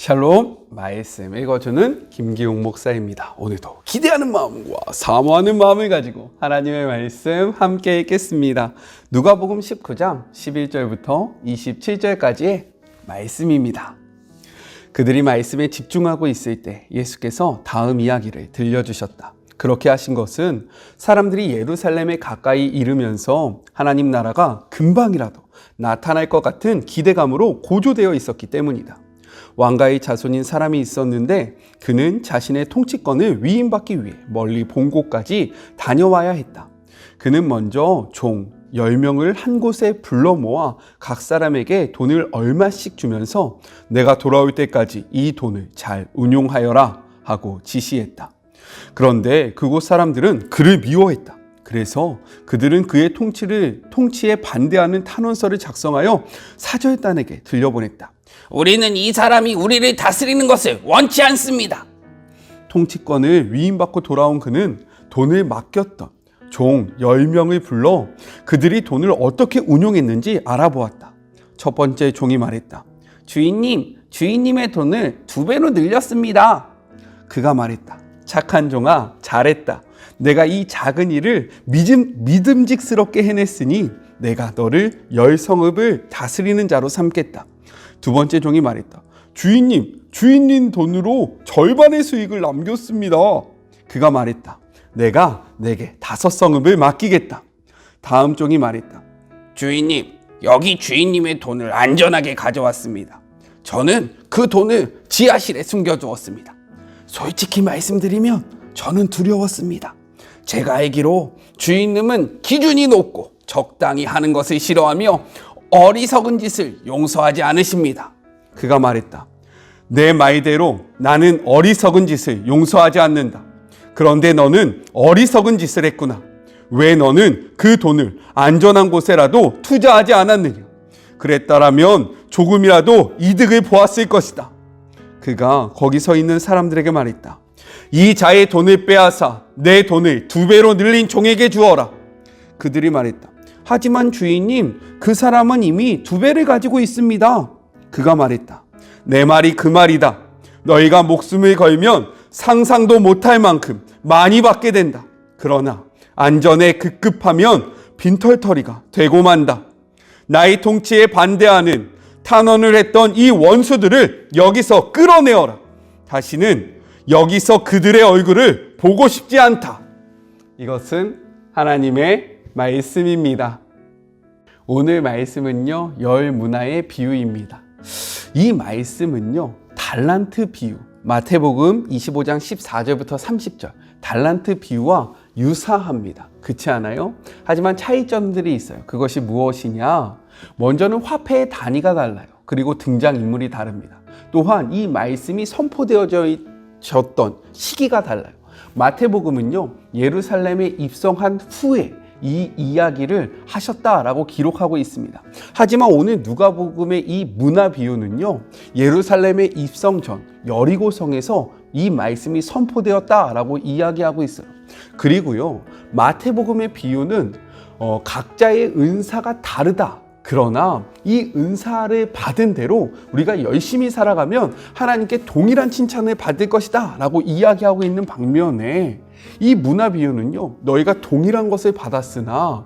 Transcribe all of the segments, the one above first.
샬롬, 말씀 읽어주는 김기용 목사입니다. 오늘도 기대하는 마음과 사모하는 마음을 가지고 하나님의 말씀 함께 읽겠습니다. 누가복음 19장 11절부터 27절까지의 말씀입니다. 그들이 말씀에 집중하고 있을 때 예수께서 다음 이야기를 들려주셨다. 그렇게 하신 것은 사람들이 예루살렘에 가까이 이르면서 하나님 나라가 금방이라도 나타날 것 같은 기대감으로 고조되어 있었기 때문이다. 왕가의 자손인 사람이 있었는데 그는 자신의 통치권을 위임받기 위해 멀리 본곳까지 다녀와야 했다. 그는 먼저 종 10명을 한 곳에 불러 모아 각 사람에게 돈을 얼마씩 주면서 내가 돌아올 때까지 이 돈을 잘 운용하여라 하고 지시했다. 그런데 그곳 사람들은 그를 미워했다. 그래서 그들은 그의 통치에 반대하는 탄원서를 작성하여 사절단에게 들려보냈다. 우리는 이 사람이 우리를 다스리는 것을 원치 않습니다. 통치권을 위임받고 돌아온 그는 돈을 맡겼던 종 10명을 불러 그들이 돈을 어떻게 운용했는지 알아보았다. 첫 번째 종이 말했다. 주인님의 돈을 2배로 늘렸습니다. 그가 말했다. 착한 종아, 잘했다. 내가 이 작은 일을 믿음직스럽게 해냈으니 내가 너를 10성읍을 다스리는 자로 삼겠다. 두 번째 종이 말했다. 주인님 돈으로 절반의 수익을 남겼습니다. 그가 말했다. 내가 내게 5성읍을 맡기겠다. 다음 종이 말했다. 주인님, 여기 주인님의 돈을 안전하게 가져왔습니다. 저는 그 돈을 지하실에 숨겨두었습니다. 솔직히 말씀드리면 저는 두려웠습니다. 제가 알기로 주인님은 기준이 높고 적당히 하는 것을 싫어하며 어리석은 짓을 용서하지 않으십니다. 그가 말했다. 내 말대로 나는 어리석은 짓을 용서하지 않는다. 그런데 너는 어리석은 짓을 했구나. 왜 너는 그 돈을 안전한 곳에라도 투자하지 않았느냐? 그랬다라면 조금이라도 이득을 보았을 것이다. 그가 거기 서 있는 사람들에게 말했다. 이 자의 돈을 빼앗아 내 돈을 2배로 늘린 종에게 주어라. 그들이 말했다. 하지만 주인님, 그 사람은 이미 2배를 가지고 있습니다. 그가 말했다. 내 말이 그 말이다. 너희가 목숨을 걸면 상상도 못할 만큼 많이 받게 된다. 그러나 안전에 급급하면 빈털터리가 되고 만다. 나의 통치에 반대하는 탄원을 했던 이 원수들을 여기서 끌어내어라. 다시는 여기서 그들의 얼굴을 보고 싶지 않다. 이것은 하나님의 말씀입니다. 오늘 말씀은요, 열 문화의 비유입니다. 이 말씀은요, 달란트 비유, 마태복음 25장 14절부터 30절, 달란트 비유와 유사합니다. 그렇지 않아요? 하지만 차이점들이 있어요. 그것이 무엇이냐? 먼저는 화폐의 단위가 달라요. 그리고 등장인물이 다릅니다. 또한 이 말씀이 선포되어졌던 시기가 달라요. 마태복음은요, 예루살렘에 입성한 후에 이 이야기를 하셨다라고 기록하고 있습니다. 하지만 오늘 누가복음의 이 문화 비유는요, 예루살렘에 입성 전 여리고성에서 이 말씀이 선포되었다라고 이야기하고 있어요. 그리고요, 마태복음의 비유는 각자의 은사가 다르다. 그러나 이 은사를 받은 대로 우리가 열심히 살아가면 하나님께 동일한 칭찬을 받을 것이다 라고 이야기하고 있는 방면에 이 문화 비유는요, 너희가 동일한 것을 받았으나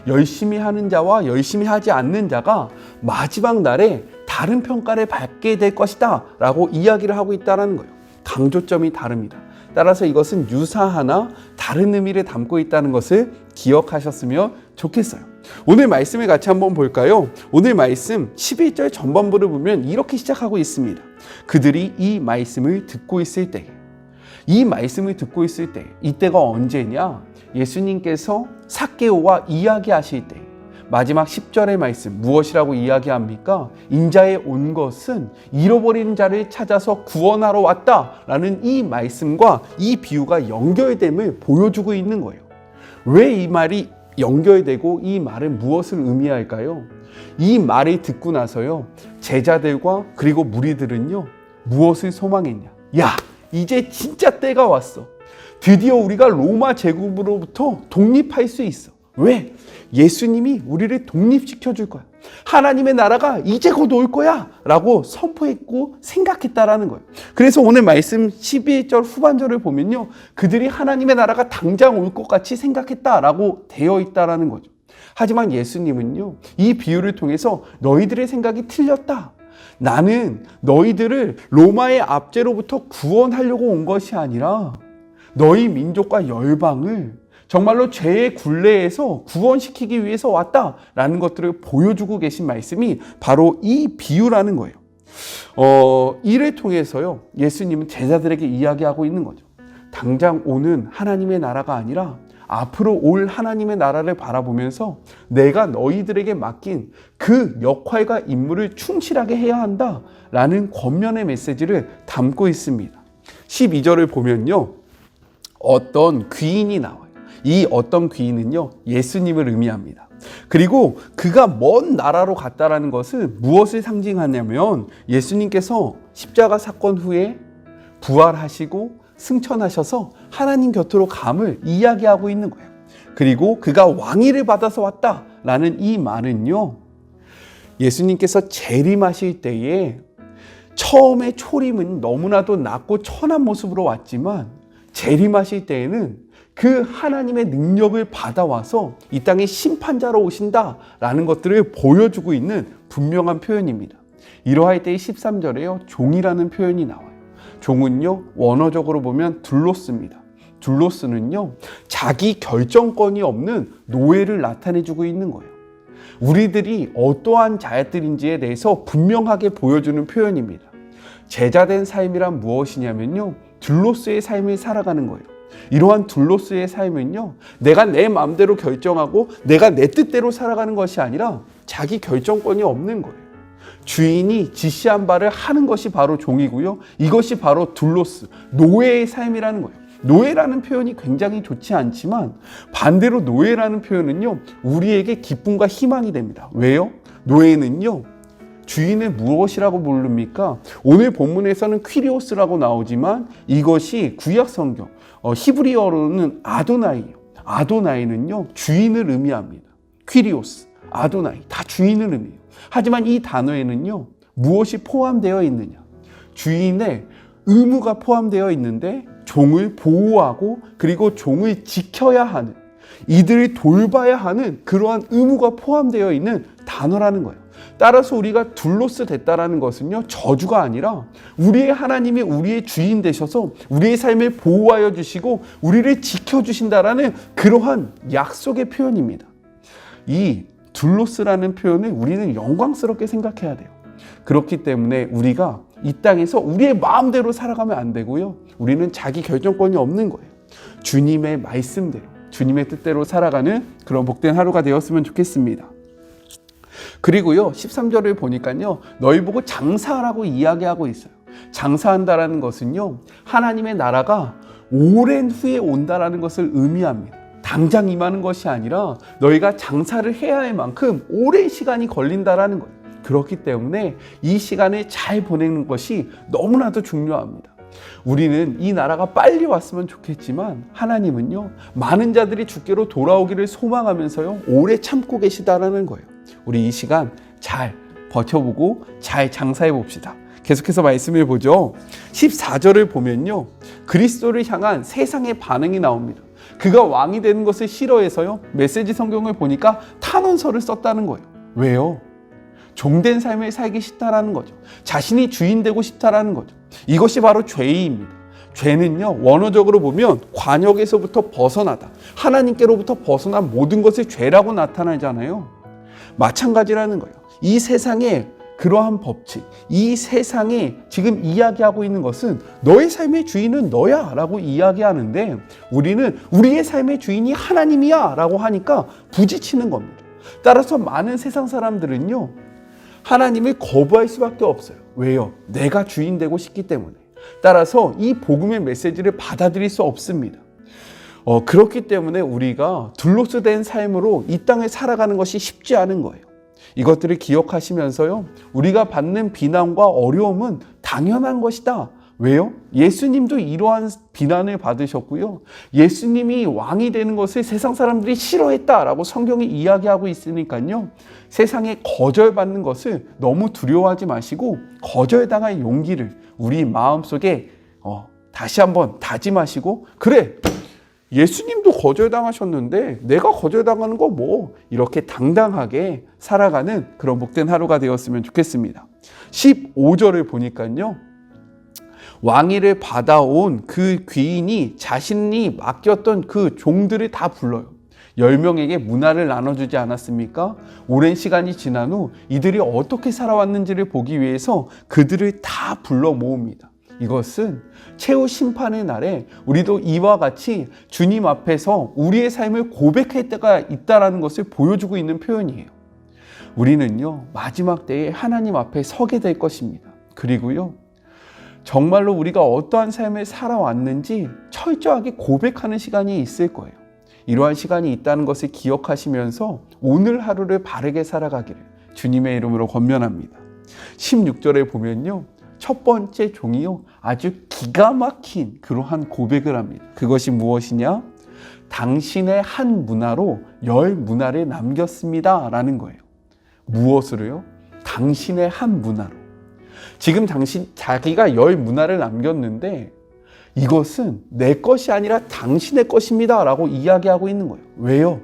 열심히 하는 자와 열심히 하지 않는 자가 마지막 날에 다른 평가를 받게 될 것이다 라고 이야기를 하고 있다는 거예요. 강조점이 다릅니다. 따라서 이것은 유사하나 다른 의미를 담고 있다는 것을 기억하셨으면 좋겠어요. 오늘 말씀을 같이 한번 볼까요? 오늘 말씀 11절 전반부를 보면 이렇게 시작하고 있습니다. 그들이 이 말씀을 듣고 있을 때, 이때가 언제냐? 예수님께서 삭개오와 이야기하실 때, 마지막 10절의 말씀 무엇이라고 이야기합니까? 인자에 온 것은 잃어버린 자를 찾아서 구원하러 왔다라는 이 말씀과 이 비유가 연결됨을 보여주고 있는 거예요. 왜 이 말이 연결되고 이 말은 무엇을 의미할까요? 이 말을 듣고 나서요, 제자들과 그리고 무리들은요, 무엇을 소망했냐? 야, 이제 진짜 때가 왔어. 드디어 우리가 로마 제국으로부터 독립할 수 있어. 왜? 예수님이 우리를 독립시켜 줄 거야. 하나님의 나라가 이제 곧 올 거야 라고 선포했고 생각했다라는 거예요. 그래서 오늘 말씀 11절 후반절을 보면요, 그들이 하나님의 나라가 당장 올 것 같이 생각했다라고 되어 있다라는 거죠. 하지만 예수님은요, 이 비유를 통해서 너희들의 생각이 틀렸다, 나는 너희들을 로마의 압제로부터 구원하려고 온 것이 아니라 너희 민족과 열방을 정말로 죄의 굴레에서 구원시키기 위해서 왔다라는 것들을 보여주고 계신 말씀이 바로 이 비유라는 거예요. 이를 통해서요, 예수님은 제자들에게 이야기하고 있는 거죠. 당장 오는 하나님의 나라가 아니라 앞으로 올 하나님의 나라를 바라보면서 내가 너희들에게 맡긴 그 역할과 임무를 충실하게 해야 한다라는 권면의 메시지를 담고 있습니다. 12절을 보면요, 어떤 귀인이 나와요. 이 어떤 귀인은요, 예수님을 의미합니다. 그리고 그가 먼 나라로 갔다라는 것은 무엇을 상징하냐면 예수님께서 십자가 사건 후에 부활하시고 승천하셔서 하나님 곁으로 감을 이야기하고 있는 거예요. 그리고 그가 왕위를 받아서 왔다라는 이 말은요, 예수님께서 재림하실 때에 처음에 초림은 너무나도 낮고 천한 모습으로 왔지만 재림하실 때에는 그 하나님의 능력을 받아와서 이 땅의 심판자로 오신다라는 것들을 보여주고 있는 분명한 표현입니다. 이러할 때의 13절에요, 종이라는 표현이 나와요. 종은요, 원어적으로 보면 둘로스입니다. 둘로스는요, 자기 결정권이 없는 노예를 나타내주고 있는 거예요. 우리들이 어떠한 자들인지에 대해서 분명하게 보여주는 표현입니다. 제자된 삶이란 무엇이냐면요, 둘로스의 삶을 살아가는 거예요. 이러한 둘로스의 삶은요, 내가 내 마음대로 결정하고 내가 내 뜻대로 살아가는 것이 아니라 자기 결정권이 없는 거예요. 주인이 지시한 바를 하는 것이 바로 종이고요, 이것이 바로 둘로스, 노예의 삶이라는 거예요. 노예라는 표현이 굉장히 좋지 않지만 반대로 노예라는 표현은요, 우리에게 기쁨과 희망이 됩니다. 왜요? 노예는요, 주인을 무엇이라고 부릅니까? 오늘 본문에서는 퀴리오스라고 나오지만 이것이 구약 성경 히브리어로는 아도나이예요. 아도나이는요, 주인을 의미합니다. 퀴리오스, 아도나이, 다 주인을 의미해요. 하지만 이 단어에는요, 무엇이 포함되어 있느냐? 주인의 의무가 포함되어 있는데 종을 보호하고 그리고 종을 지켜야 하는, 이들을 돌봐야 하는 그러한 의무가 포함되어 있는 단어라는 거예요. 따라서 우리가 둘로스 됐다라는 것은요, 저주가 아니라 우리의 하나님이 우리의 주인 되셔서 우리의 삶을 보호하여 주시고 우리를 지켜주신다라는 그러한 약속의 표현입니다. 이 둘로스라는 표현을 우리는 영광스럽게 생각해야 돼요. 그렇기 때문에 우리가 이 땅에서 우리의 마음대로 살아가면 안 되고요, 우리는 자기 결정권이 없는 거예요. 주님의 말씀대로, 주님의 뜻대로 살아가는 그런 복된 하루가 되었으면 좋겠습니다. 그리고요, 13절을 보니까요, 너희 보고 장사하라고 이야기하고 있어요. 장사한다라는 것은요, 하나님의 나라가 오랜 후에 온다라는 것을 의미합니다. 당장 임하는 것이 아니라 너희가 장사를 해야 할 만큼 오랜 시간이 걸린다라는 거예요. 그렇기 때문에 이 시간을 잘 보내는 것이 너무나도 중요합니다. 우리는 이 나라가 빨리 왔으면 좋겠지만 하나님은요, 많은 자들이 주께로 돌아오기를 소망하면서요, 오래 참고 계시다라는 거예요. 우리 이 시간 잘 버텨보고 잘 장사해 봅시다. 계속해서 말씀을 보죠. 14절을 보면요, 그리스도를 향한 세상의 반응이 나옵니다. 그가 왕이 되는 것을 싫어해서요, 메시지 성경을 보니까 탄원서를 썼다는 거예요. 왜요? 종된 삶을 살기 싫다라는 거죠. 자신이 주인 되고 싶다라는 거죠. 이것이 바로 죄입니다. 죄는요, 원어적으로 보면 관역에서부터 벗어나다, 하나님께로부터 벗어난 모든 것을 죄라고 나타나잖아요. 마찬가지라는 거예요. 이 세상에 그러한 법칙, 이 세상에 지금 이야기하고 있는 것은 너의 삶의 주인은 너야 라고 이야기하는데 우리는 우리의 삶의 주인이 하나님이야 라고 하니까 부딪히는 겁니다. 따라서 많은 세상 사람들은요, 하나님을 거부할 수밖에 없어요. 왜요? 내가 주인 되고 싶기 때문에. 따라서 이 복음의 메시지를 받아들일 수 없습니다. 그렇기 때문에 우리가 둘로스 된 삶으로 이 땅에 살아가는 것이 쉽지 않은 거예요. 이것들을 기억하시면서요, 우리가 받는 비난과 어려움은 당연한 것이다, 왜요? 예수님도 이러한 비난을 받으셨고요. 예수님이 왕이 되는 것을 세상 사람들이 싫어했다라고 성경이 이야기하고 있으니까요. 세상에 거절받는 것을 너무 두려워하지 마시고 거절당할 용기를 우리 마음속에 다시 한번 다짐하시고, 그래, 예수님도 거절당하셨는데 내가 거절당하는 거 뭐, 이렇게 당당하게 살아가는 그런 복된 하루가 되었으면 좋겠습니다. 15절을 보니까요, 왕위를 받아온 그 귀인이 자신이 맡겼던 그 종들을 다 불러요. 10명에게 문화를 나눠주지 않았습니까? 오랜 시간이 지난 후 이들이 어떻게 살아왔는지를 보기 위해서 그들을 다 불러 모읍니다. 이것은 최후 심판의 날에 우리도 이와 같이 주님 앞에서 우리의 삶을 고백할 때가 있다는 것을 보여주고 있는 표현이에요. 우리는요, 마지막 때에 하나님 앞에 서게 될 것입니다. 그리고요, 정말로 우리가 어떠한 삶을 살아왔는지 철저하게 고백하는 시간이 있을 거예요. 이러한 시간이 있다는 것을 기억하시면서 오늘 하루를 바르게 살아가기를 주님의 이름으로 권면합니다. 16절에 보면요, 첫 번째 종이요, 아주 기가 막힌 그러한 고백을 합니다. 그것이 무엇이냐? 당신의 한 문화로 10 문화를 남겼습니다 라는 거예요. 무엇으로요? 당신의 한 문화로. 지금 자기가 10 문화를 남겼는데 이것은 내 것이 아니라 당신의 것입니다 라고 이야기하고 있는 거예요. 왜요?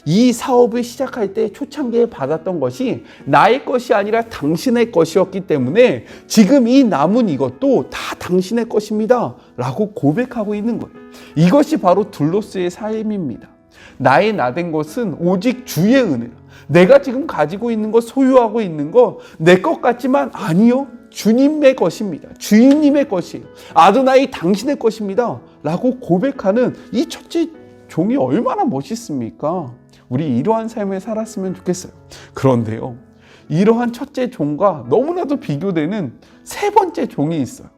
이 사업을 시작할 때 초창기에 받았던 것이 나의 것이 아니라 당신의 것이었기 때문에 지금 이 남은 이것도 다 당신의 것입니다 라고 고백하고 있는 거예요. 이것이 바로 둘로스의 삶입니다. 나의 나된 것은 오직 주의 은혜라. 내가 지금 가지고 있는 것, 소유하고 있는 것, 내 것 같지만 아니요, 주님의 것입니다. 주인님의 것이에요. 아도나이 당신의 것입니다 라고 고백하는 이 첫째 종이 얼마나 멋있습니까? 우리 이러한 삶을 살았으면 좋겠어요. 그런데요, 이러한 첫째 종과 너무나도 비교되는 세 번째 종이 있어요.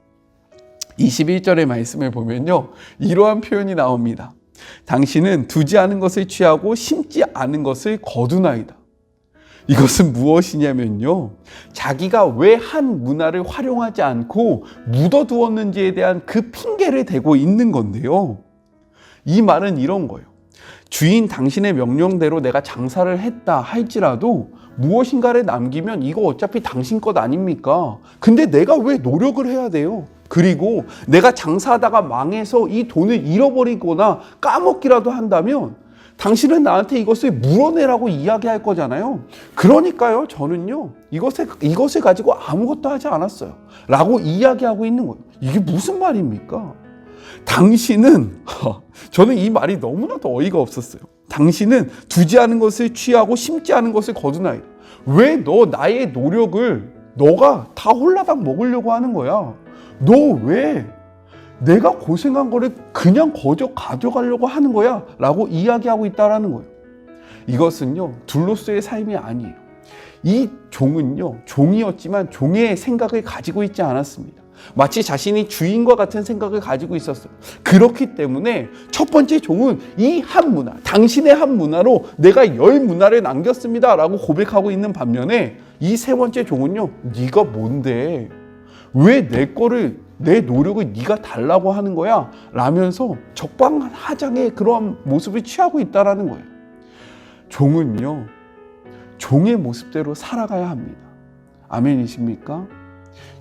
21절의 말씀을 보면요, 이러한 표현이 나옵니다. 당신은 두지 않은 것을 취하고 심지 않은 것을 거두나이다. 이것은 무엇이냐면요, 자기가 왜 한 문화를 활용하지 않고 묻어두었는지에 대한 그 핑계를 대고 있는 건데요. 이 말은 이런 거예요. 주인 당신의 명령대로 내가 장사를 했다 할지라도 무엇인가를 남기면 이거 어차피 당신 것 아닙니까? 근데 내가 왜 노력을 해야 돼요? 그리고 내가 장사하다가 망해서 이 돈을 잃어버리거나 까먹기라도 한다면 당신은 나한테 이것을 물어내라고 이야기할 거잖아요. 그러니까요, 저는요, 이것을 가지고 아무것도 하지 않았어요 라고 이야기하고 있는 거예요. 이게 무슨 말입니까? 당신은, 저는 이 말이 너무나도 어이가 없었어요. 당신은 두지 않은 것을 취하고 심지 않은 것을 거두나이다. 왜 너 나의 노력을 너가 다 홀라당 먹으려고 하는 거야? 너 왜 내가 고생한 거를 그냥 거저 가져가려고 하는 거야? 라고 이야기하고 있다라는 거예요. 이것은요, 둘로스의 삶이 아니에요. 이 종은요, 종이었지만 종의 생각을 가지고 있지 않았습니다. 마치 자신이 주인과 같은 생각을 가지고 있었어요. 그렇기 때문에 첫 번째 종은 이 한 문화, 당신의 한 문화로 내가 10 문화를 남겼습니다 라고 고백하고 있는 반면에 이 세 번째 종은요, 네가 뭔데? 왜 내 노력을 네가 달라고 하는 거야? 라면서 적반하장의 그러한 모습을 취하고 있다는 거예요. 종은요, 종의 모습대로 살아가야 합니다. 아멘이십니까?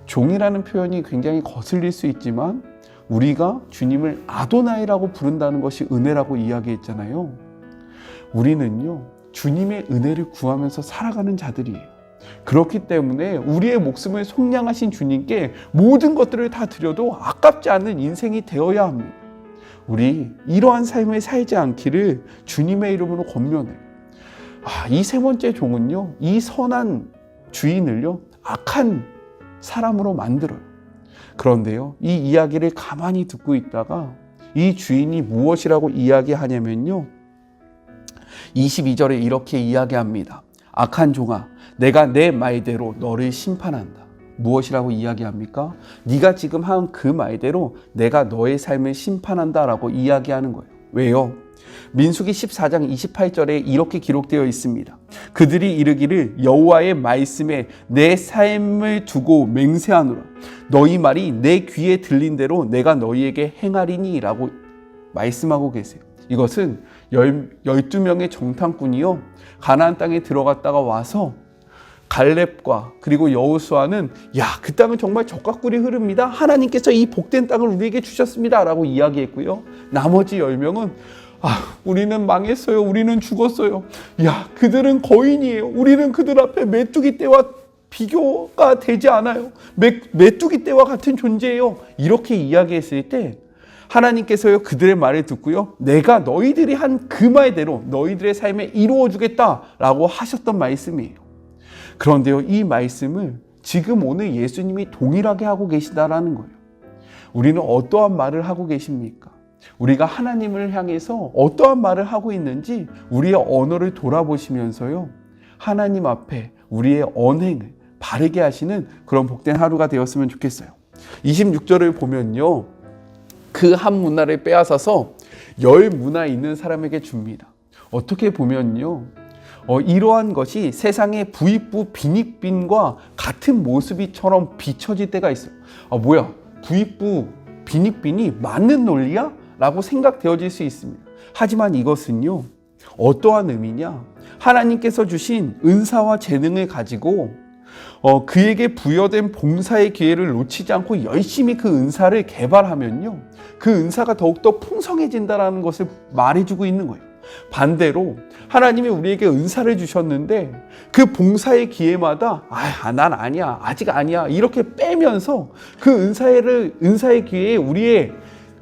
종이라는 표현이 굉장히 거슬릴 수 있지만 우리가 주님을 아도나이라고 부른다는 것이 은혜라고 이야기했잖아요. 우리는요, 주님의 은혜를 구하면서 살아가는 자들이에요. 그렇기 때문에 우리의 목숨을 속량하신 주님께 모든 것들을 다 드려도 아깝지 않은 인생이 되어야 합니다. 우리 이러한 삶을 살지 않기를 주님의 이름으로 권면해요. 이 세 번째 종은요, 이 선한 주인을요, 악한 사람으로 만들어요. 그런데요, 이 이야기를 가만히 듣고 있다가 이 주인이 무엇이라고 이야기하냐면요, 22절에 이렇게 이야기합니다. 악한 종아, 내가 내 말대로 너를 심판한다. 무엇이라고 이야기합니까? 네가 지금 한 그 말대로 내가 너의 삶을 심판한다 라고 이야기하는 거예요. 왜요? 민수기 14장 28절에 이렇게 기록되어 있습니다. 그들이 이르기를 여호와의 말씀에 내 삶을 두고 맹세하노라. 너희 말이 내 귀에 들린 대로 내가 너희에게 행하리니 라고 말씀하고 계세요. 이것은 12명의 정탐꾼이요, 가나안 땅에 들어갔다가 와서 갈렙과 그리고 여호수아는 그 땅은 정말 젖과 꿀이 흐릅니다. 하나님께서 이 복된 땅을 우리에게 주셨습니다 라고 이야기했고요. 나머지 10명은 우리는 망했어요. 우리는 죽었어요. 그들은 거인이에요. 우리는 그들 앞에 메뚜기 떼와 비교가 되지 않아요. 메뚜기 떼와 같은 존재예요. 이렇게 이야기했을 때 하나님께서요, 그들의 말을 듣고요, 내가 너희들이 한 그 말대로 너희들의 삶에 이루어 주겠다라고 하셨던 말씀이에요. 그런데요, 이 말씀을 지금 오늘 예수님이 동일하게 하고 계시다라는 거예요. 우리는 어떠한 말을 하고 계십니까? 우리가 하나님을 향해서 어떠한 말을 하고 있는지 우리의 언어를 돌아보시면서요, 하나님 앞에 우리의 언행을 바르게 하시는 그런 복된 하루가 되었으면 좋겠어요. 26절을 보면요, 그 한 문화를 빼앗아서 10문화 있는 사람에게 줍니다. 어떻게 보면요, 이러한 것이 세상의 부익부 빈익빈과 같은 모습이처럼 비춰질 때가 있어요. 뭐야, 부익부 빈익빈이 맞는 논리야? 라고 생각되어질 수 있습니다. 하지만 이것은요, 어떠한 의미냐? 하나님께서 주신 은사와 재능을 가지고 그에게 부여된 봉사의 기회를 놓치지 않고 열심히 그 은사를 개발하면요, 그 은사가 더욱더 풍성해진다는 것을 말해주고 있는 거예요. 반대로 하나님이 우리에게 은사를 주셨는데 그 봉사의 기회마다 난 아니야, 아직 아니야 이렇게 빼면서 그 은사의 기회에 우리의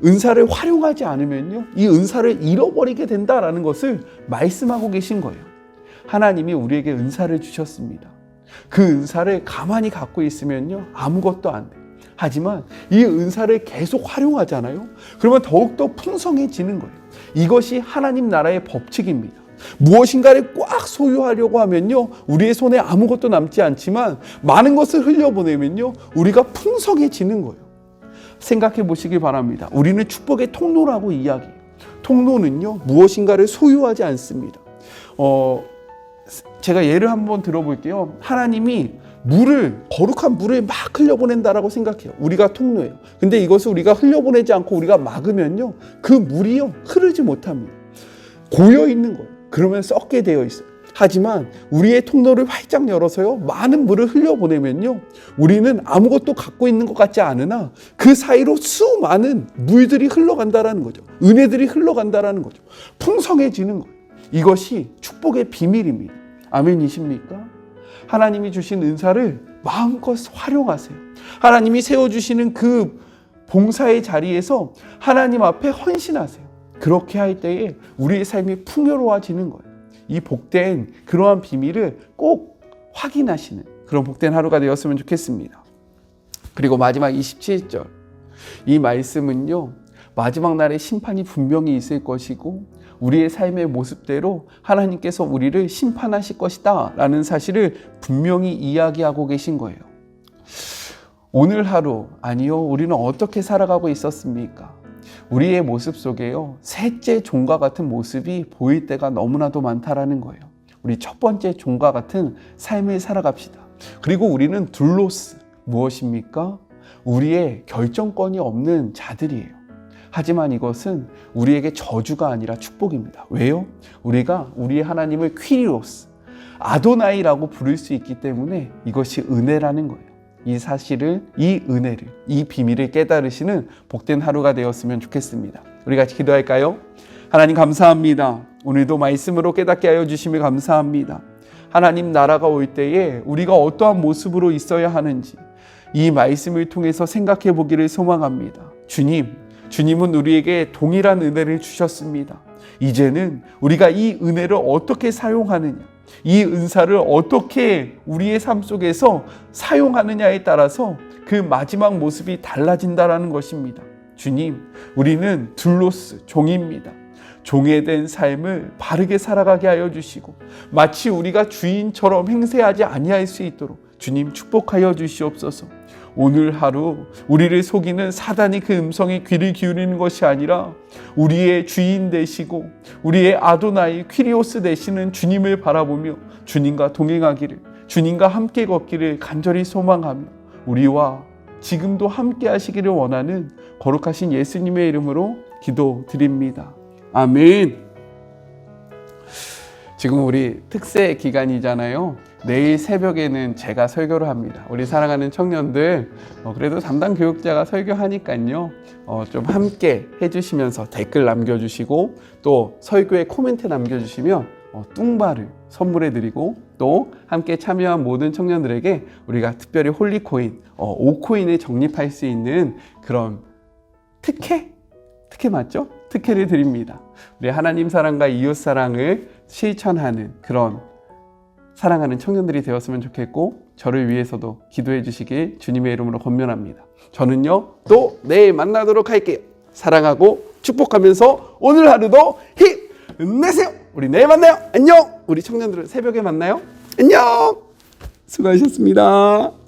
은사를 활용하지 않으면요, 이 은사를 잃어버리게 된다라는 것을 말씀하고 계신 거예요. 하나님이 우리에게 은사를 주셨습니다. 그 은사를 가만히 갖고 있으면요, 아무것도 안 돼요. 하지만 이 은사를 계속 활용하잖아요. 그러면 더욱더 풍성해지는 거예요. 이것이 하나님 나라의 법칙입니다. 무엇인가를 꽉 소유하려고 하면요, 우리의 손에 아무것도 남지 않지만 많은 것을 흘려보내면요, 우리가 풍성해지는 거예요. 생각해 보시기 바랍니다. 우리는 축복의 통로라고 이야기해요. 통로는요, 무엇인가를 소유하지 않습니다. 제가 예를 한번 들어볼게요. 하나님이 거룩한 물을 막 흘려보낸다라고 생각해요. 우리가 통로예요. 근데 이것을 우리가 흘려보내지 않고 우리가 막으면요, 그 물이요, 흐르지 못합니다. 고여 있는 거예요. 그러면 썩게 되어 있어요. 하지만 우리의 통로를 활짝 열어서요, 많은 물을 흘려보내면요, 우리는 아무것도 갖고 있는 것 같지 않으나 그 사이로 수많은 물들이 흘러간다라는 거죠. 은혜들이 흘러간다라는 거죠. 풍성해지는 거예요. 이것이 축복의 비밀입니다. 아멘이십니까? 하나님이 주신 은사를 마음껏 활용하세요. 하나님이 세워주시는 그 봉사의 자리에서 하나님 앞에 헌신하세요. 그렇게 할 때에 우리의 삶이 풍요로워지는 거예요. 이 복된 그러한 비밀을 꼭 확인하시는 그런 복된 하루가 되었으면 좋겠습니다. 그리고 마지막 27절, 이 말씀은요, 마지막 날에 심판이 분명히 있을 것이고 우리의 삶의 모습대로 하나님께서 우리를 심판하실 것이다 라는 사실을 분명히 이야기하고 계신 거예요. 오늘 하루, 아니요, 우리는 어떻게 살아가고 있었습니까? 우리의 모습 속에요, 셋째 종과 같은 모습이 보일 때가 너무나도 많다라는 거예요. 우리 첫 번째 종과 같은 삶을 살아갑시다. 그리고 우리는 둘로스, 무엇입니까? 우리의 결정권이 없는 자들이에요. 하지만 이것은 우리에게 저주가 아니라 축복입니다. 왜요? 우리가 우리의 하나님을 퀴리로스, 아도나이라고 부를 수 있기 때문에 이것이 은혜라는 거예요. 이 사실을, 이 은혜를, 이 비밀을 깨달으시는 복된 하루가 되었으면 좋겠습니다. 우리 같이 기도할까요? 하나님 감사합니다. 오늘도 말씀으로 깨닫게 하여 주시며 감사합니다. 하나님 나라가 올 때에 우리가 어떠한 모습으로 있어야 하는지 이 말씀을 통해서 생각해 보기를 소망합니다. 주님은 우리에게 동일한 은혜를 주셨습니다. 이제는 우리가 이 은혜를 어떻게 사용하느냐, 이 은사를 어떻게 우리의 삶 속에서 사용하느냐에 따라서 그 마지막 모습이 달라진다는 것입니다. 주님, 우리는 둘로스, 종입니다. 종에 된 삶을 바르게 살아가게 하여 주시고 마치 우리가 주인처럼 행세하지 아니할 수 있도록 주님 축복하여 주시옵소서. 오늘 하루 우리를 속이는 사단이 그 음성에 귀를 기울이는 것이 아니라 우리의 주인 되시고 우리의 아도나이 퀴리오스 되시는 주님을 바라보며 주님과 동행하기를, 주님과 함께 걷기를 간절히 소망하며 우리와 지금도 함께 하시기를 원하는 거룩하신 예수님의 이름으로 기도드립니다. 아멘. 지금 우리 특세 기간이잖아요. 내일 새벽에는 제가 설교를 합니다. 우리 사랑하는 청년들, 그래도 담당 교육자가 설교하니까요. 좀 함께 해주시면서 댓글 남겨주시고 또 설교에 코멘트 남겨주시면 뚱바를 선물해드리고 또 함께 참여한 모든 청년들에게 우리가 특별히 홀리코인, 5코인을 적립할 수 있는 그런 특혜 맞죠? 특혜를 드립니다. 우리 하나님 사랑과 이웃 사랑을 실천하는 그런 사랑하는 청년들이 되었으면 좋겠고 저를 위해서도 기도해 주시길 주님의 이름으로 권면합니다. 저는요 또 내일 만나도록 할게요. 사랑하고 축복하면서 오늘 하루도 힘내세요. 우리 내일 만나요. 안녕. 우리 청년들은 새벽에 만나요. 안녕. 수고하셨습니다.